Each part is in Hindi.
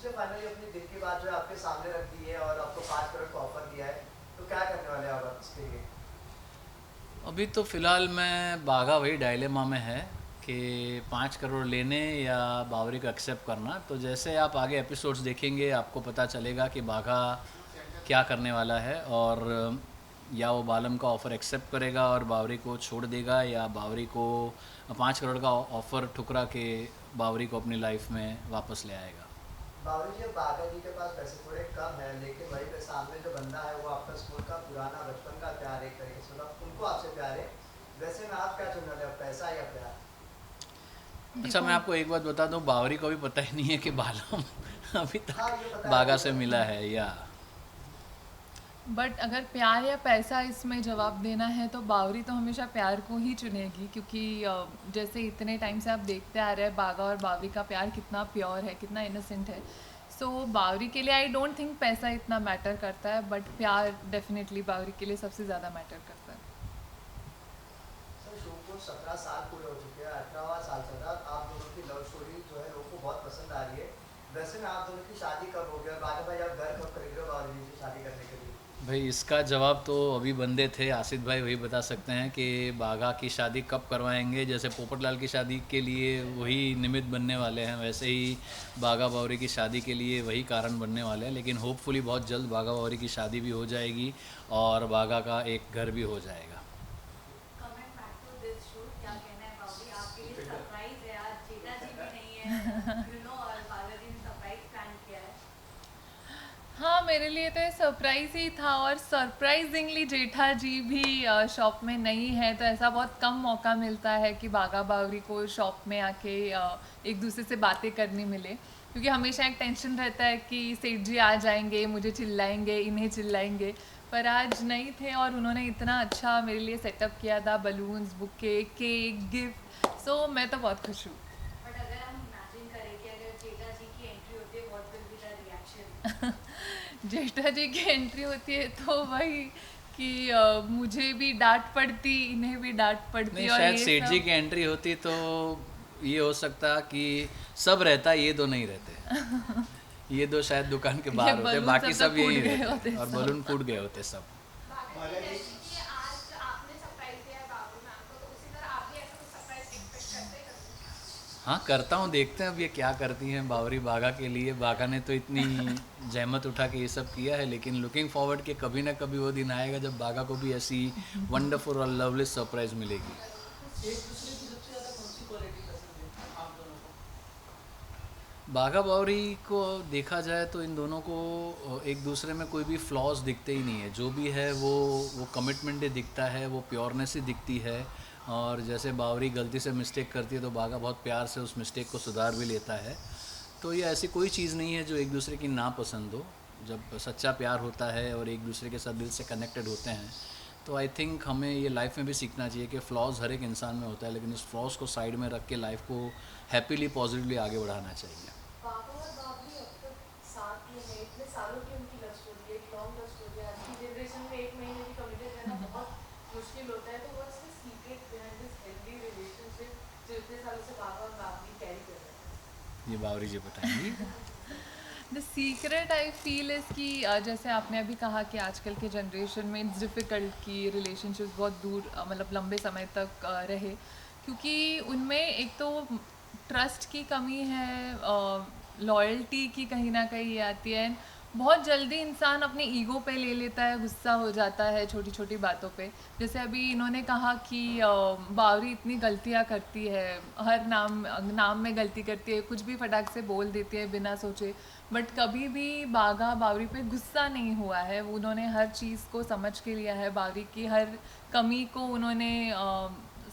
उसने फाइनली अपनी दिल की बात जो है आपके सामने रख दी है और आपको 5 करोड़ का ऑफर दिया है, तो क्या करने वाले हैं आप इसके लिए? अभी तो फ़िलहाल मैं बाघा वही डायलेमा में है कि 5 करोड़ लेने या बावरी को एक्सेप्ट करना। तो जैसे आप आगे एपिसोड्स देखेंगे आपको पता चलेगा कि बाघा क्या करने वाला है, और या वो बालम का ऑफ़र एक्सेप्ट करेगा और बावरी को छोड़ देगा, या बावरी को 5 करोड़ का ऑफ़र ठुकरा के बावरी को अपनी लाइफ में वापस ले आएगा। बाबूजी जी, बागा जी के पास पैसे थोड़े कम है, लेकिन वही पे सामने जो बंदा है वो आपका स्कूल का पुराना बचपन का प्यार, एक तरीके से मतलब उनको आपसे प्यार है। वैसे में आप क्या चुन रहे हो, पैसा या प्यार? अच्छा, मैं देखो, आपको एक बात बता दूं, बावरी को भी पता ही नहीं है कि बालम अभी हाँ, तक ये पता है बाघा मुझे से पर। मिला है या। बट अगर प्यार या पैसा इसमें जवाब देना है तो बावरी तो हमेशा प्यार को ही चुनेगी, क्योंकि जैसे इतने टाइम से आप देखते आ रहे हैं बागा और बावरी का प्यार कितना प्योर है, कितना इनोसेंट है। सो बावरी के लिए आई डोंट थिंक पैसा इतना मैटर करता है, बट प्यार डेफिनेटली बावरी के लिए सबसे ज़्यादा मैटर करता है। सर, शो को 17 साल पूरे हो चुके हैं, 18वां साल चल रहा है। आप दोनों की लव स्टोरी जो है लोगों को बहुत पसंद आ रही है। वैसे में आप दोनों की शादी कब होगी और बागा भाई आप घर कब खरीद रहे हो बाबूजी जी से शादी करने के लिए? भाई, इसका जवाब तो अभी बंदे थे आसिफ भाई वही बता सकते हैं कि बाघा की शादी कब करवाएंगे। जैसे पोपटलाल की शादी के लिए वही निमित्त बनने वाले हैं, वैसे ही बाघा बावरी की शादी के लिए वही कारण बनने वाले हैं। लेकिन होपफुली बहुत जल्द बाघा बावरी की शादी भी हो जाएगी और बाघा का एक घर भी हो जाएगा। Coming back to this shoot, क्या कहना है बाबी? आपके लिए सरप्राइज है आज, जेठा जी भी नहीं है, और बालाजी ने सरप्राइज प्लान किया है। हाँ, मेरे लिए तो ये सरप्राइज ही था, और सरप्राइजिंगली जेठा जी भी शॉप में नहीं है, तो ऐसा बहुत कम मौका मिलता है कि बागा बावरी को शॉप में आके एक दूसरे से बातें करनी मिले, क्योंकि हमेशा एक टेंशन रहता है कि सेठ जी आ जाएंगे, मुझे चिल्लाएंगे, इन्हें चिल्लाएंगे। पर आज नहीं थे और उन्होंने इतना अच्छा मेरे लिए सेटअप किया था, बलून्स, बुके, केक, गिफ्ट। सो मैं तो बहुत खुश हूँ। बट अगर हम इमेजिन करें कि अगर जेठा जी की एंट्री होती है, what will be the reaction? Jetha ji की एंट्री होती है तो वही कि मुझे भी डांट पड़ती, इन्हें भी डांट पड़ती नहीं, और शायद ये सेठ जी सब। की एंट्री होती तो ये हो सकता कि सब रहता, ये दो नहीं रहते। ये दो शायद दुकान के ये बाहर होते, बलून बाकी सब तो सब फूट यहीं गए रहते होते और सब। बलून फूट गए होते सब। बागा जी बागा जी, जैसे कि आज आपने सरप्राइज दिया है बाबू मैम को, तो उसी तरह आप भी ऐसा कुछ सरप्राइज एक्सपेक्ट करते हैं कभी? हाँ, करता हूँ, देखते हैं अब ये क्या करती हैं बावरी बाघा के लिए। बाघा ने तो इतनी जहमत उठा के ये सब किया है, लेकिन लुकिंग फॉरवर्ड कि कभी ना कभी वो दिन आएगा जब बाघा को भी ऐसी वंडरफुल और लवली सरप्राइज मिलेगी। एक दूसरे की सबसे ज़्यादा कौन सी क्वालिटी पसंद है आप दोनों को? बाघा बावरी को देखा जाए तो इन दोनों को एक दूसरे में कोई भी फ्लॉज दिखते ही नहीं है। जो भी है वो कमिटमेंट ही दिखता है, वो प्योरनेस ही दिखती है। और जैसे बावरी गलती से मिस्टेक करती है तो बाघा बहुत प्यार से उस मिस्टेक को सुधार भी लेता है। तो ये ऐसी कोई चीज़ नहीं है जो एक दूसरे की ना पसंद हो। जब सच्चा प्यार होता है और एक दूसरे के साथ दिल से कनेक्टेड होते हैं, तो आई थिंक हमें ये लाइफ में भी सीखना चाहिए कि फ़्लॉज़ हर एक इंसान में होता है, लेकिन इस फ्लॉज़ को साइड में रख के लाइफ को हैप्पीली पॉजिटिवली आगे बढ़ाना चाहिए। बाबा और बाबरी अब तक साथ में है, इतने सालों की उनकी लव स्टोरी है, एक लॉन्ग लव स्टोरी है। आज की जनरेशन में 1 महीने भी कमिटेड रहना बहुत मुश्किल होता है। तो what's the secret behind this healthy relationship जो इतने सालों से बाबा और बाबरी कैरी कर रहे हैं? ये बावरी जी बताएंगी। The secret I feel is कि जैसे आपने अभी कहा कि आजकल के जनरेशन में इट्स डिफ़िकल्ट कि रिलेशनशिप्स बहुत दूर मतलब लंबे समय तक रहे, क्योंकि उनमें एक तो ट्रस्ट की कमी है, लॉयल्टी की कहीं ना कहीं आती है। बहुत जल्दी इंसान अपने ईगो पे ले लेता है, गुस्सा हो जाता है छोटी छोटी बातों पे। जैसे अभी इन्होंने कहा कि बावरी इतनी गलतियाँ करती है, हर नाम नाम में गलती करती है, कुछ भी फटाक से बोल देती है बिना सोचे। बट कभी भी बागा बावरी पे गुस्सा नहीं हुआ है, उन्होंने हर चीज़ को समझ के लिया है, बावरी की हर कमी को उन्होंने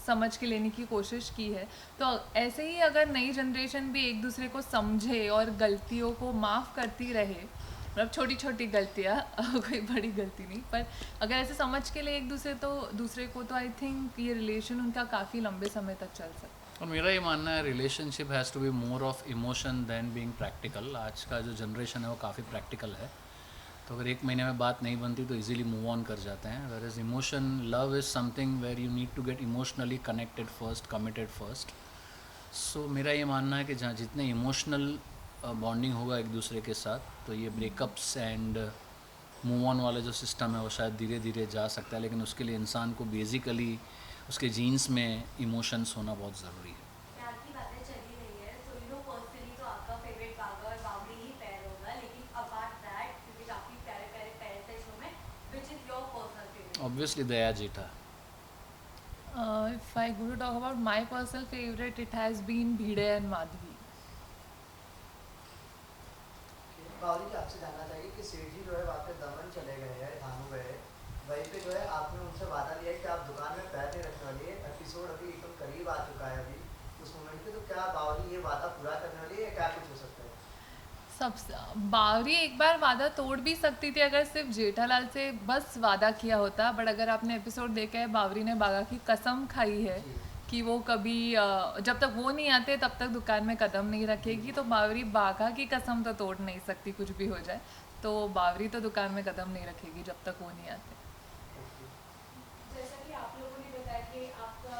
समझ के लेने की कोशिश की है। तो ऐसे ही अगर नई जनरेशन भी एक दूसरे को समझे और गलतियों को माफ़ करती रहे, मतलब छोटी छोटी गलतियाँ कोई बड़ी गलती नहीं, पर अगर ऐसे समझ के लिए एक दूसरे को, तो आई थिंक ये रिलेशन उनका काफ़ी लंबे समय तक चल सकता है। और मेरा ये मानना है relationship has to be more of emotion than being practical. आज का जो जनरेशन है वो काफ़ी प्रैक्टिकल है, तो अगर एक महीने में बात नहीं बनती तो इजीली मूव ऑन कर जाते हैं। Where is emotion, love is something where you need to get emotionally connected first, committed first. So मेरा ये मानना है कि जहाँ जितने इमोशनल बॉन्डिंग होगा एक दूसरे के साथ तो ये ब्रेकअप्स एंड मूव ऑन वाला जो सिस्टम है वो शायद धीरे धीरे जा सकता है, लेकिन उसके लिए इंसान को बेसिकली उसके जीन्स में इमोशंस होना बहुत ज़रूरी है। प्यार की बातें चली रही है तो पर्सनली तो आपका फेवरेट बाघा और बावली ही पैर होगा, लेकिन अपार्ट दैट क्योंकि काफी प्यारे प्यारे पैर थे शो में, which is your personal favourite? Obviously Daya Jetha. If I go to talk about my personal favorite, it has been Bhide and Madhvi. बावली जी आपसे जानना चाहिए कि सेठ जी जो है वहाँ पे दमन चले गए हैं, धानु गए, वहीं पे जो है आपने उनसे वादा लिया है कि आप दुकान में पैर नहीं रखने वाली है। एपिसोड अभी एकदम करीब आ चुका है अभी उस मोमेंट पे, तो क्या बावली ये वादा पूरा करने वाली है या क्या कुछ हो सकता है? सब बावरी एक बार वादा तोड़ भी सकती थी अगर सिर्फ जेठालाल से बस वादा किया होता, बट अगर आपने एपिसोड देखा है बावरी ने बाघा की कसम खाई है जी। कि वो कभी जब तक वो नहीं आते तब तक दुकान में कदम नहीं रखेगी, तो बावरी बाघा की कसम तो तोड़ नहीं सकती कुछ भी हो जाए, तो बावरी तो दुकान में कदम नहीं रखेगी जब तक वो नहीं आते। जैसा कि आप लोगों ने बताया कि आपका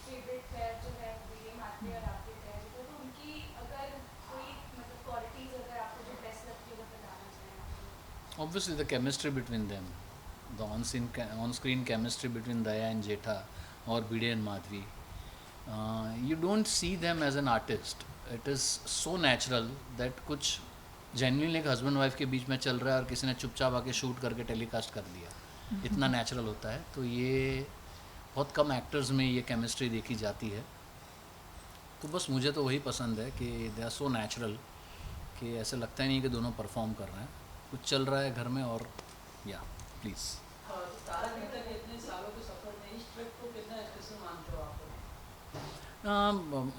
फेवरेट पैर जो है ये माधवी और आपके पैर जो है, तो उनकी अगर कोई मतलब क्वालिटीज अगर आपको जो बेस्ट लगती है वो बताना चाहें आप? Obviously the chemistry between them, the on-screen chemistry between Daya and Jetha or Bhide and Madhvi, you don't see them as an artist. It is so natural that कुछ genuinely एक हस्बैंड वाइफ के बीच में चल रहा है और किसी ने चुपचाप आके शूट करके टेलीकास्ट कर दिया, इतना नेचुरल होता है। तो ये बहुत कम एक्टर्स में ये केमिस्ट्री देखी जाती है, तो बस मुझे तो वही पसंद है कि दे आर सो नेचुरल कि ऐसे लगता ही नहीं कि दोनों परफॉर्म कर रहे हैं, कुछ चल रहा है घर में और या प्लीज़। तारक मेहता के इतने सालों के सफर में इस ट्रैक को कितना स्पेशल मानते हो आप?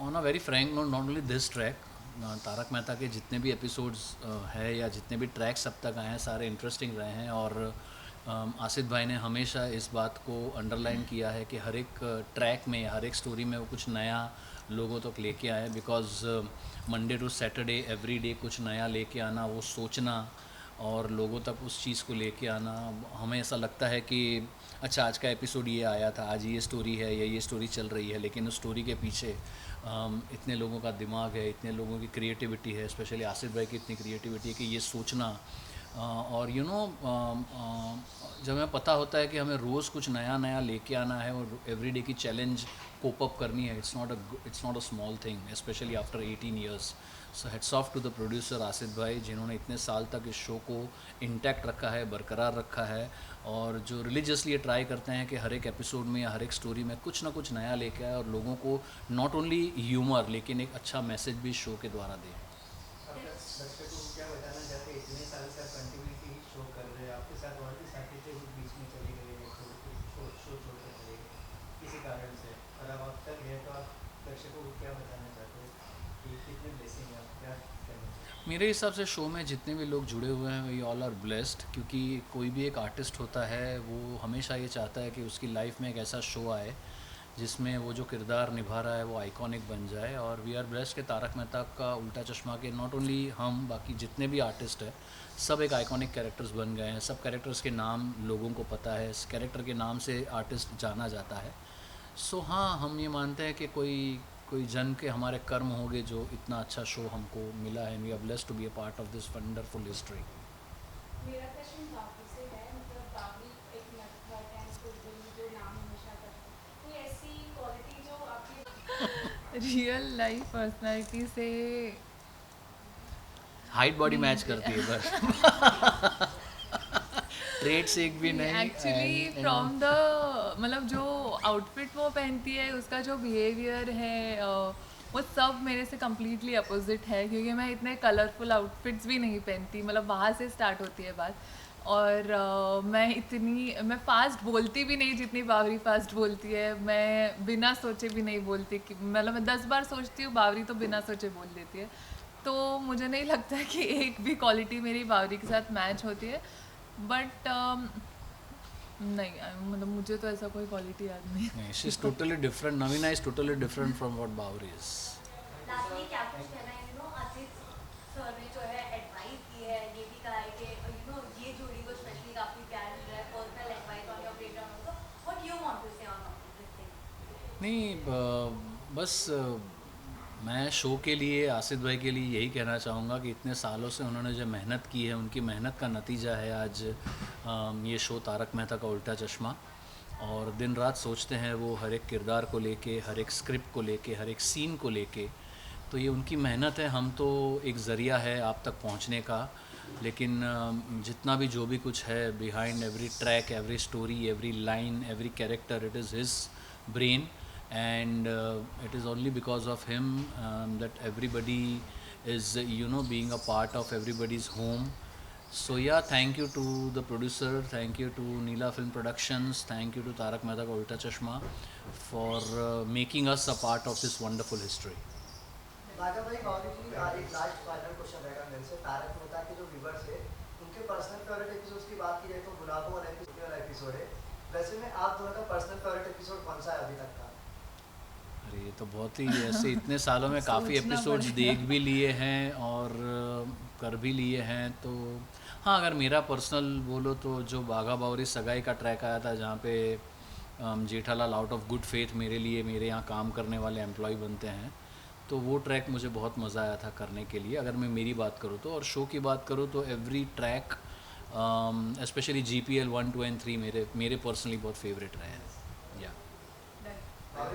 On a very frank note, not only this track, Tarak Mehta के जितने भी एपिसोड्स है या जितने भी ट्रैक्स अब तक आए हैं सारे इंटरेस्टिंग रहे हैं, और आसिफ भाई ने हमेशा इस बात को अंडरलाइन किया है कि हर एक ट्रैक में हर एक स्टोरी में वो कुछ नया लोगों तक लेके आए, because Monday to Saturday every day कुछ नया लेके आना, वो सोचना और लोगों तक उस चीज़ को लेके आना। हमें ऐसा लगता है कि अच्छा आज का एपिसोड ये आया था, आज ये स्टोरी है या ये स्टोरी चल रही है, लेकिन उस स्टोरी के पीछे इतने लोगों का दिमाग है, इतने लोगों की क्रिएटिविटी है, स्पेशली आसिफ भाई की इतनी क्रिएटिविटी है कि ये सोचना और यू नो जब हमें पता होता है कि हमें रोज़ कुछ नया नया लेके आना है और एवरी डे की चैलेंज कोप अप करनी है, it's not a small thing specially after 18 years. So hats off to the producer Asif भाई, जिन्होंने इतने साल तक इस शो को इंटैक्ट रखा है, बरकरार रखा है, और जो रिलीजियसली ट्राई करते हैं कि हर एक एपिसोड में या हर एक स्टोरी में कुछ ना कुछ नया लेके आए और लोगों को नॉट ओनली ह्यूमर लेकिन एक अच्छा मैसेज भी शो के द्वारा दें। दर्शकों को क्या बताना चाहते हैं, इतने साल से आप कंटिन्यूटी शो कर रहे हैं, आपके साथ और भी साथी थे वो बीच में चले गए, शो छोड़ कर चले गए किसी कारण से, और अब तक है, तो आप दर्शकों को क्या बताना चाहते हैं कि कितने ब्लेसिंग है, आप क्या कहना चाहते हैं? मेरे हिसाब से शो में जितने भी लोग जुड़े हुए हैं वी ऑल आर ब्लेस्ड, क्योंकि कोई भी एक आर्टिस्ट होता है वो हमेशा ये चाहता है कि उसकी लाइफ में एक ऐसा शो आए जिसमें वो जो किरदार निभा रहा है वो आइकॉनिक बन जाए, और वी आर ब्लेस्ड के तारक मेहता का उल्टा चश्मा के नॉट ओनली हम, बाकी जितने भी आर्टिस्ट हैं सब एक आइकॉनिक कैरेक्टर्स बन गए हैं, सब कैरेक्टर्स के नाम लोगों को पता है, इस कैरेक्टर के नाम से आर्टिस्ट जाना जाता है। सो हाँ, हम ये मानते हैं कि कोई जन्म के हमारे कर्म होंगे जो इतना अच्छा शो हमको मिला है, we are blessed to be a part of this wonderful history. मेरा क्वेश्चन बाकी से है, मतलब बाकी एक नटखट एंड बुलबुल जो नाम हमेशा करते हैं, कोई ऐसी क्वालिटी जो आपकी रियल लाइफ पर्सनालिटी से हाइट बॉडी मैच करती है बस ट्रेड्स एक भी नहीं। Actually and, you from know, the मतलब जो आउटफिट वो पहनती है, उसका जो बिहेवियर है, वो सब मेरे से कम्प्लीटली अपोजिट है, क्योंकि मैं इतने कलरफुल आउटफिट्स भी नहीं पहनती, मतलब वहाँ से स्टार्ट होती है बात। और मैं फास्ट बोलती भी नहीं जितनी बावरी फास्ट बोलती है, मैं बिना सोचे भी नहीं बोलती, कि मतलब मैं 10 बार सोचती हूँ, बावरी तो बिना सोचे बोल देती है। तो मुझे नहीं लगता कि एक भी क्वालिटी मेरी बावरी के साथ मैच होती है, बट नहीं मतलब मुझे तो ऐसा कोई क्वालिटी याद नहीं। She is totally different, Navina is totally different from what Bawri is. Lastly क्या कुछ कहना है, आसिफ सर ने जो है एडवाइस दी है, ये भी कहा है कि ये जोड़ी को स्पेशली काफी प्यार मिल रहा है, personal advice on your platform also, what you want to say on this thing? नहीं बस मैं शो के लिए आसिफ भाई के लिए यही कहना चाहूँगा कि इतने सालों से उन्होंने जो मेहनत की है, उनकी मेहनत का नतीजा है आज ये शो तारक मेहता का उल्टा चश्मा। और दिन रात सोचते हैं वो हर एक किरदार को लेके, हर एक स्क्रिप्ट को लेके, हर एक सीन को लेके। तो ये उनकी मेहनत है, हम तो एक ज़रिया है आप तक पहुंचने का। लेकिन जितना भी जो भी कुछ है behind every track, every story, every line, every character, it is his brain, and it is only because of him that everybody is being a part of everybody's home. So yeah, thank you to the producer, thank you to Neela Film Productions, thank you to Tarak Mehta Ka Ulta Chashma for making us a part of this wonderful history. बाघा भाई बावरी जी, एक लास्ट फाइनल क्वेश्चन रहेगा मेरे से। तारक मेहता के जो व्यूवर्स है उनके पर्सनल फेवरेट एपिसोड्स की बात की जाए तो गुलाबो वाला एपिसोड है। वैसे में आप दोनों का पर्सनल फेवरेट एपिसोड कौन सा है अभी तक का? अरे ये तो बहुत ही ऐसे इतने सालों में काफ़ी सोचना एपिसोड्स पड़ेगा। देख भी लिए हैं और कर भी लिए हैं। तो हाँ, अगर मेरा पर्सनल बोलो तो जो बाघा बावरी सगाई का ट्रैक आया था, जहाँ पे Jethalal out of good faith मेरे लिए, मेरे यहाँ काम करने वाले एम्प्लॉय बनते हैं, तो वो ट्रैक मुझे बहुत मज़ा आया था करने के लिए, अगर मैं मेरी बात करूँ तो। और शो की बात करूँ तो every track specially GPL 1, 2 and 3 मेरे पर्सनली बहुत फेवरेट रहे हैं।